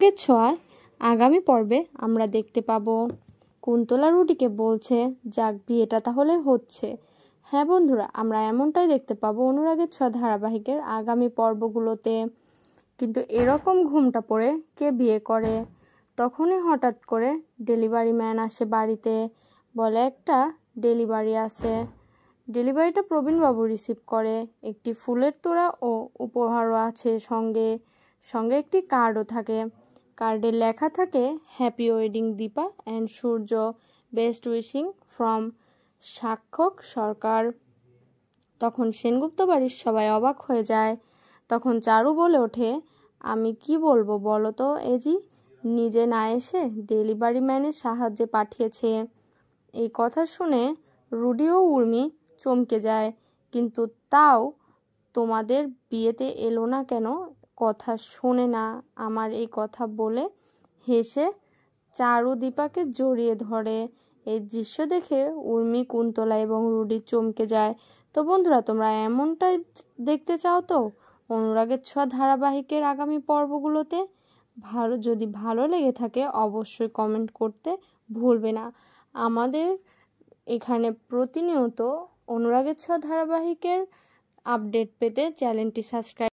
এর ছোঁয়ায় আগামী পর্বে আমরা দেখতে পাবো কুন্তলা রুডিকে বলছে যাক বিয়েটা তাহলে হচ্ছে। হ্যাঁ বন্ধুরা, আমরা এমনটাই দেখতে পাবো অনুরাগের ছোঁয়া ধারাবাহিকের আগামী পর্বগুলোতে। কিন্তু এরকম ঘুমটা পড়ে কে বিয়ে করে? তখনই হঠাৎ করে ডেলিভারি ম্যান আসে বাড়িতে, বলে একটা ডেলিভারি আছে। ডেলিভারিটা প্রবীণবাবু রিসিভ করে। একটি ফুলের তোড়া ও উপহারও আছে, সঙ্গে সঙ্গে একটি কার্ডও থাকে। কার্ডে লেখা থাকে happy wedding Deepa and Surya, best wishing from Sakshak Sarkar. তখন সেনগুপ্ত বাড়ির সবাই অবাক হয়ে যায়। তখন চারু বলে ওঠে, আমি কি বলবো বলো তো এজি, নিজে না এসে ডেলিভারি ম্যানের সাহায্যে পাঠিয়েছে। এই কথা শুনে রুডি ও উর্মি চমকে যায়। কিন্তু তাও তোমাদের বিয়েতে এলো না কেন? কথা শোনে না আমার, এই কথা বলে হেসে চারু দীপাকে জড়িয়ে ধরে। এই দৃশ্য দেখে উর্মি, কুন্তলা এবং রুডি চমকে যায়। তো বন্ধুরা, তোমরা এমনটাই দেখতে চাও তো অনুরাগের ছোঁয়া ধারাবাহিকের আগামী পর্বগুলোতে? যদি ভালো লেগে থাকে অবশ্যই কমেন্ট করতে ভুলবে না। আমাদের এখানে প্রতিনিয়ত অনুরাগের ছোঁয়া ধারাবাহিকের আপডেট পেতে চ্যানেলটি সাবস্ক্রাইব